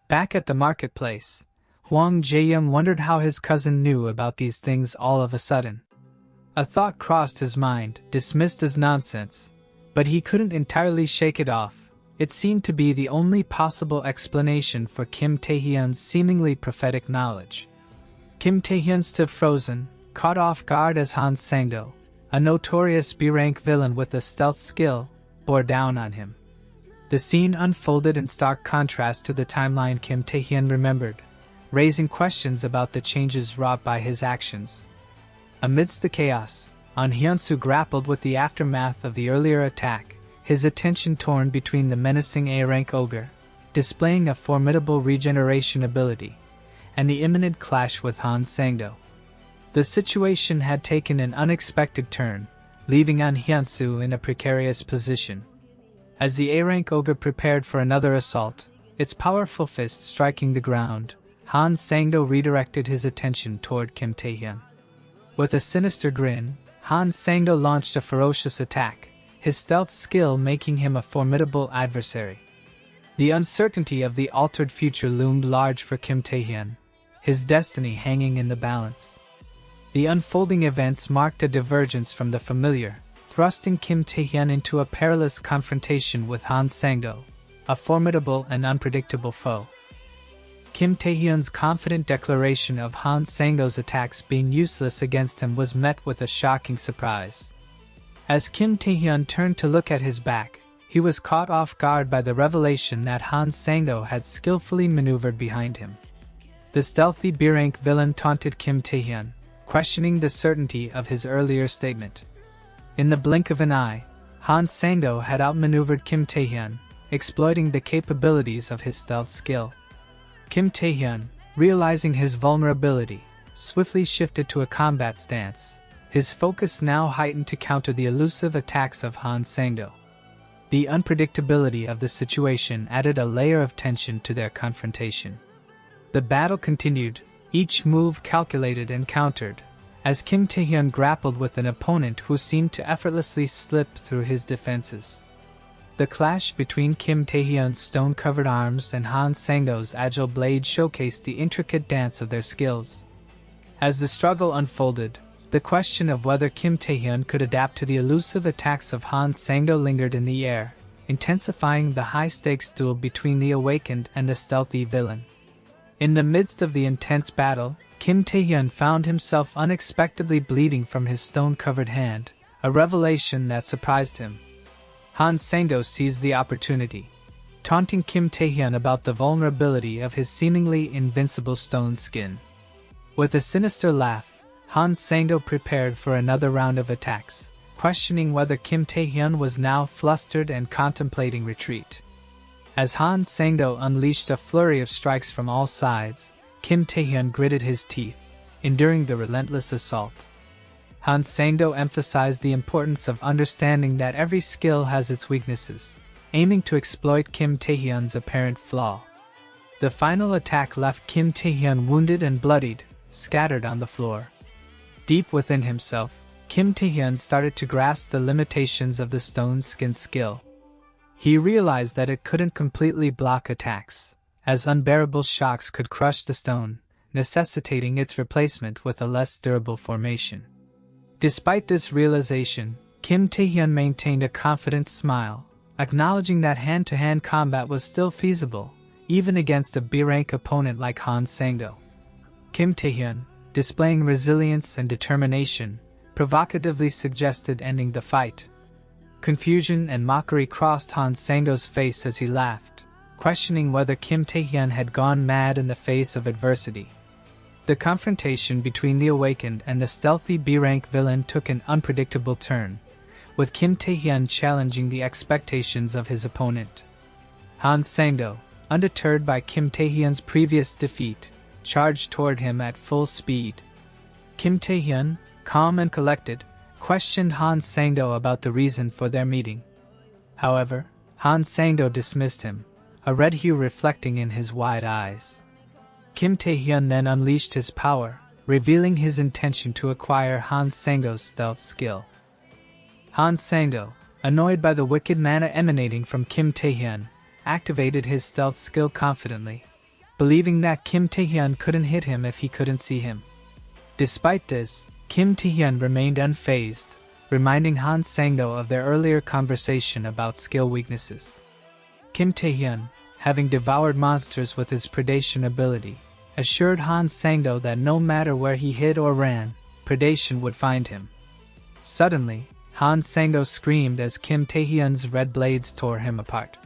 Back at the marketplace, Hwang Jae-young wondered how his cousin knew about these things all of a sudden. A thought crossed his mind, dismissed as nonsense, but he couldn't entirely shake it off. It seemed to be the only possible explanation for Kim Tae-hyun's seemingly prophetic knowledge. Kim Tae-hyun stood frozen, caught off guard as Han Sang-do, a notorious B-rank villain with a stealth skill, bore down on him. The scene unfolded in stark contrast to the timeline Kim Tae-hyun remembered, raising questions about the changes wrought by his actions. Amidst the chaos, An Hyunsu grappled with the aftermath of the earlier attack, his attention torn between the menacing A-rank ogre, displaying a formidable regeneration ability, and the imminent clash with Han Sang-do. The situation had taken an unexpected turn, leaving An Hyunsu in a precarious position. As the A-rank ogre prepared for another assault, its powerful fist striking the ground, Han Sang-do redirected his attention toward Kim Tae-hyun. With a sinister grin, Han Sang-do launched a ferocious attack, his stealth skill making him a formidable adversary. The uncertainty of the altered future loomed large for Kim Tae-hyun, his destiny hanging in the balance. The unfolding events marked a divergence from the familiar, thrusting Kim Tae-hyun into a perilous confrontation with Han Sang-do, a formidable and unpredictable foe. Kim Tae-hyun's confident declaration of Han Sang-do's attacks being useless against him was met with a shocking surprise. As Kim Tae-hyun turned to look at his back, he was caught off guard by the revelation that Han Sang-do had skillfully maneuvered behind him. The stealthy B-rank villain taunted Kim Tae-hyun, questioning the certainty of his earlier statement. In the blink of an eye, Han Sang-do had outmaneuvered Kim Tae-hyun, exploiting the capabilities of his stealth skill. Kim Tae-hyun, realizing his vulnerability, swiftly shifted to a combat stance, his focus now heightened to counter the elusive attacks of Han Sang-do. The unpredictability of the situation added a layer of tension to their confrontation. The battle continued, each move calculated and countered, as Kim Tae-hyun grappled with an opponent who seemed to effortlessly slip through his defenses. The clash between Kim Tae-hyun's stone-covered arms and Han Sang-do's agile blade showcased the intricate dance of their skills. As the struggle unfolded, the question of whether Kim Tae-hyun could adapt to the elusive attacks of Han Sang-do lingered in the air, intensifying the high-stakes duel between the awakened and the stealthy villain. In the midst of the intense battle, Kim Tae-hyun found himself unexpectedly bleeding from his stone-covered hand, a revelation that surprised him. Han Sang-do seized the opportunity, taunting Kim Tae-hyun about the vulnerability of his seemingly invincible stone skin. With a sinister laugh, Han Sang-do prepared for another round of attacks, questioning whether Kim Tae-hyun was now flustered and contemplating retreat. As Han Sang-do unleashed a flurry of strikes from all sides, Kim Tae-hyun gritted his teeth, enduring the relentless assault. Han Sang-do emphasized the importance of understanding that every skill has its weaknesses, aiming to exploit Kim Tae-hyun's apparent flaw. The final attack left Kim Tae-hyun wounded and bloodied, scattered on the floor. Deep within himself, Kim Tae-hyun started to grasp the limitations of the stone skin skill. He realized that it couldn't completely block attacks, as unbearable shocks could crush the stone, necessitating its replacement with a less durable formation. Despite this realization, Kim Tae-hyun maintained a confident smile, acknowledging that hand-to-hand combat was still feasible, even against a B-rank opponent like Han Sang-do. Kim Tae-hyun, displaying resilience and determination, provocatively suggested ending the fight. Confusion and mockery crossed Han Sang-do's face as he laughed, questioning whether Kim Tae-hyun had gone mad in the face of adversity. The confrontation between the Awakened and the stealthy B-rank villain took an unpredictable turn, with Kim Tae-hyun challenging the expectations of his opponent. Han Sang-do, undeterred by Kim Tae-hyun's previous defeat, charged toward him at full speed. Kim Tae-hyun, calm and collected, questioned Han Sang-do about the reason for their meeting. However, Han Sang-do dismissed him, a red hue reflecting in his wide eyes. Kim Tae-hyun then unleashed his power, revealing his intention to acquire Han Sang-do's stealth skill. Han Sang-do, annoyed by the wicked mana emanating from Kim Tae-hyun, activated his stealth skill confidently, believing that Kim Tae-hyun couldn't hit him if he couldn't see him. Despite this, Kim Tae-hyun remained unfazed, reminding Han Sang-do of their earlier conversation about skill weaknesses. Kim Tae-hyun, having devoured monsters with his predation ability, assured Han Sang-do that no matter where he hid or ran, predation would find him. Suddenly, Han Sang-do screamed as Kim Tae-hyun's red blades tore him apart.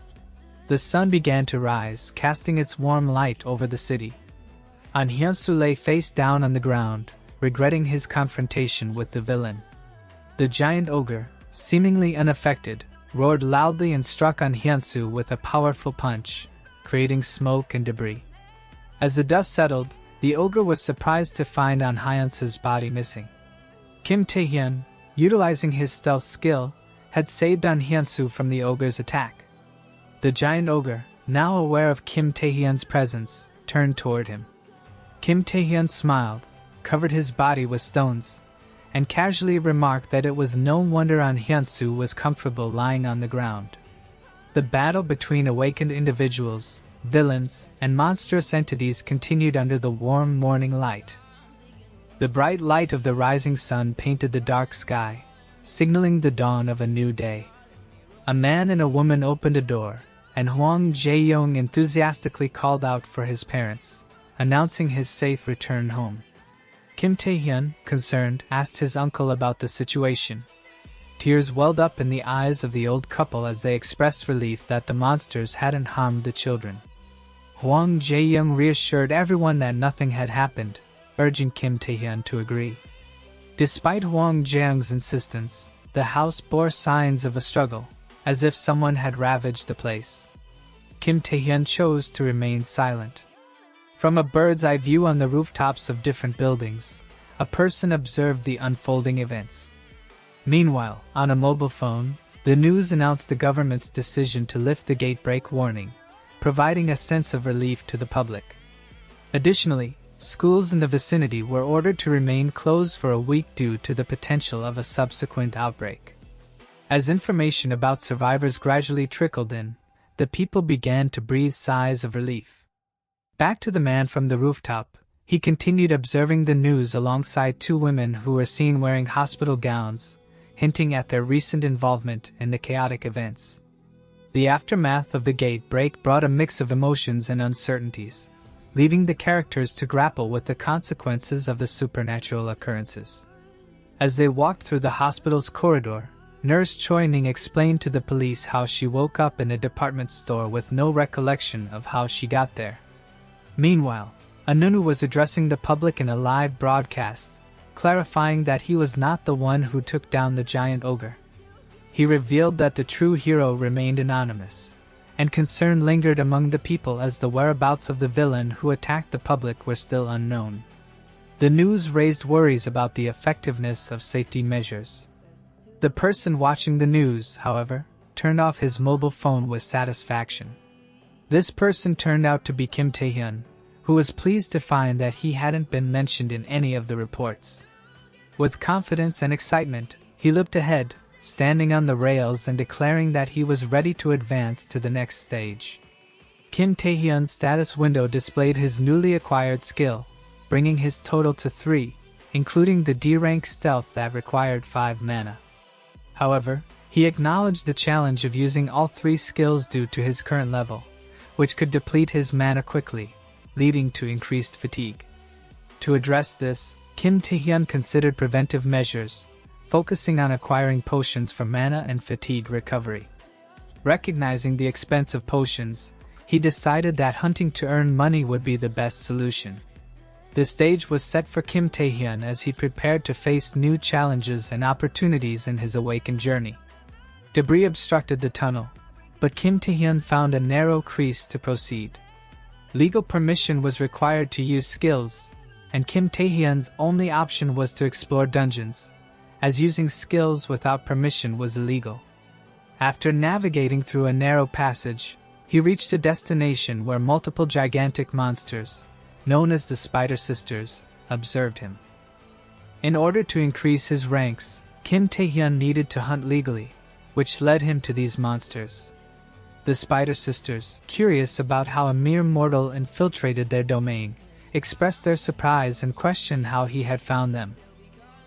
The sun began to rise, casting its warm light over the city. An Hyunsu lay face down on the ground, regretting his confrontation with the villain. The giant ogre, seemingly unaffected, roared loudly and struck An Hyunsu with a powerful punch, creating smoke and debris. As the dust settled, the ogre was surprised to find An Hyunsu's body missing. Kim Tae-hyun, utilizing his stealth skill, had saved An Hyunsu from the ogre's attack. The giant ogre, now aware of Kim Tae-hyun's presence, turned toward him. Kim Tae-hyun smiled, covered his body with stones, and casually remarked that it was no wonder An Hyunsu was comfortable lying on the ground. The battle between awakened individuals, villains, and monstrous entities continued under the warm morning light. The bright light of the rising sun painted the dark sky, signaling the dawn of a new day. A man and a woman opened a door, and Hwang Jae-young enthusiastically called out for his parents, announcing his safe return home. Kim Tae-hyun, concerned, asked his uncle about the situation. Tears welled up in the eyes of the old couple as they expressed relief that the monsters hadn't harmed the children. Hwang Jae-young reassured everyone that nothing had happened, urging Kim Tae-hyun to agree. Despite Hwang Jae-young's insistence, the house bore signs of a struggle, as if someone had ravaged the place. Kim Tae-hyun chose to remain silent. From a bird's-eye view on the rooftops of different buildings, a person observed the unfolding events. Meanwhile, on a mobile phone, the news announced the government's decision to lift the gate break warning, providing a sense of relief to the public. Additionally, schools in the vicinity were ordered to remain closed for a week due to the potential of a subsequent outbreak. As information about survivors gradually trickled in, the people began to breathe sighs of relief. Back to the man from the rooftop, he continued observing the news alongside two women who were seen wearing hospital gowns, hinting at their recent involvement in the chaotic events. The aftermath of the gate break brought a mix of emotions and uncertainties, leaving the characters to grapple with the consequences of the supernatural occurrences. As they walked through the hospital's corridor, Nurse Choi Ning explained to the police how she woke up in a department store with no recollection of how she got there. Meanwhile, Anunu was addressing the public in a live broadcast, clarifying that he was not the one who took down the giant ogre. He revealed that the true hero remained anonymous, and concern lingered among the people as the whereabouts of the villain who attacked the public were still unknown. The news raised worries about the effectiveness of safety measures. The person watching the news, however, turned off his mobile phone with satisfaction. This person turned out to be Kim Tae-hyun, who was pleased to find that he hadn't been mentioned in any of the reports. With confidence and excitement, he looked ahead, standing on the rails and declaring that he was ready to advance to the next stage. Kim Tae-hyun's status window displayed his newly acquired skill, bringing his total to 3, including the D-rank stealth that required 5 mana. However, he acknowledged the challenge of using all 3 skills due to his current level, which could deplete his mana quickly, leading to increased fatigue. To address this, Kim Tae-hyun considered preventive measures, focusing on acquiring potions for mana and fatigue recovery. Recognizing the expense of potions, he decided that hunting to earn money would be the best solution. The stage was set for Kim Tae-hyun as he prepared to face new challenges and opportunities in his awakened journey. Debris obstructed the tunnel, but Kim Tae-hyun found a narrow crease to proceed. Legal permission was required to use skills, and Kim Tae-hyun's only option was to explore dungeons, as using skills without permission was illegal. After navigating through a narrow passage, he reached a destination where multiple gigantic monsters, known as the Spider Sisters, observed him. In order to increase his ranks, Kim Tae-hyun needed to hunt legally, which led him to these monsters. The Spider Sisters, curious about how a mere mortal infiltrated their domain, expressed their surprise and questioned how he had found them.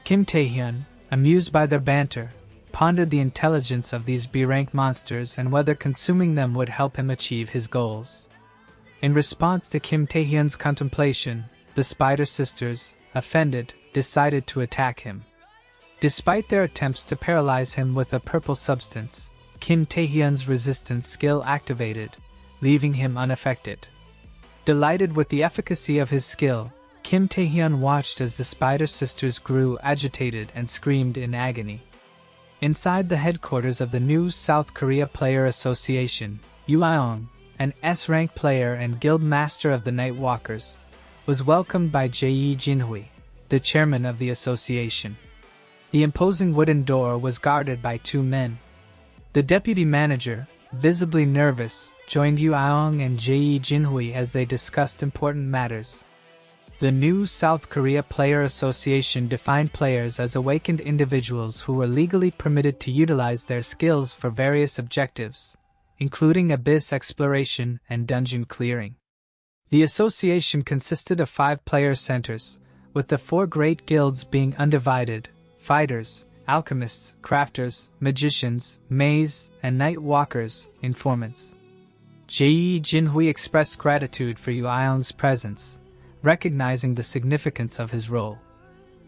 Kim Tae-hyun, amused by their banter, pondered the intelligence of these B-rank monsters and whether consuming them would help him achieve his goals. In response to Kim Tae-hyun's contemplation, the Spider Sisters, offended, decided to attack him. Despite their attempts to paralyze him with a purple substance, Kim Tae-hyun's resistance skill activated, leaving him unaffected. Delighted with the efficacy of his skill, Kim Tae-hyun watched as the Spider Sisters grew agitated and screamed in agony. Inside the headquarters of the new South Korea Player Association, Unawakened, an S-rank player and guild master of the Night Walkers, was welcomed by Jae Jinhui, the chairman of the association. The imposing wooden door was guarded by 2 men. The deputy manager, visibly nervous, joined Unawakened and Jae Jinhui as they discussed important matters. The new South Korea Player Association defined players as awakened individuals who were legally permitted to utilize their skills for various objectives, including abyss exploration and dungeon clearing. The association consisted of 5 player centers, with the 4 great guilds being undivided: fighters, alchemists, crafters, magicians, maze, and night walkers, informants. Jae Jinhui expressed gratitude for Unawakened's presence, recognizing the significance of his role.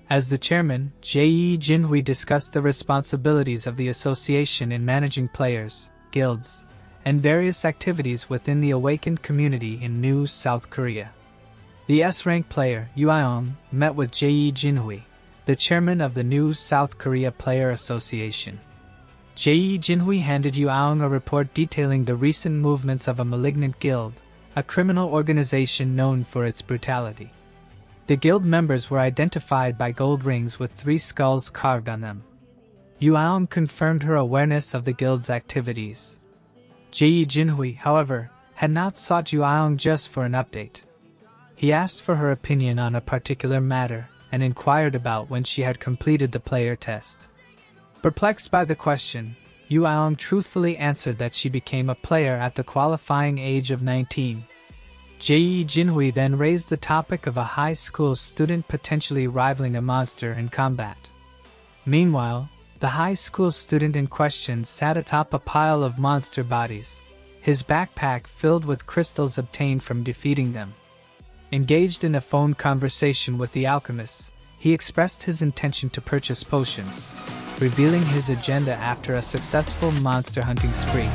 As the chairman, Jae Jinhui discussed the responsibilities of the association in managing players, guilds, and various activities within the awakened community in New South Korea. The S-rank player, Unawakened, met with Jae Jinhui, the chairman of the new South Korea Player Association. Jae Jinhui handed Unawakened a report detailing the recent movements of a malignant guild, a criminal organization known for its brutality. The guild members were identified by gold rings with 3 skulls carved on them. Unawakened confirmed her awareness of the guild's activities. Jae Jinhui, however, had not sought Unawakened just for an update. He asked for her opinion on a particular matter and inquired about when she had completed the player test. Perplexed by the question, Unawakened truthfully answered that she became a player at the qualifying age of 19. Jae Jinhui then raised the topic of a high school student potentially rivaling a monster in combat. Meanwhile, the high school student in question sat atop a pile of monster bodies, his backpack filled with crystals obtained from defeating them. Engaged in a phone conversation with the alchemists, he expressed his intention to purchase potions, revealing his agenda after a successful monster hunting spree.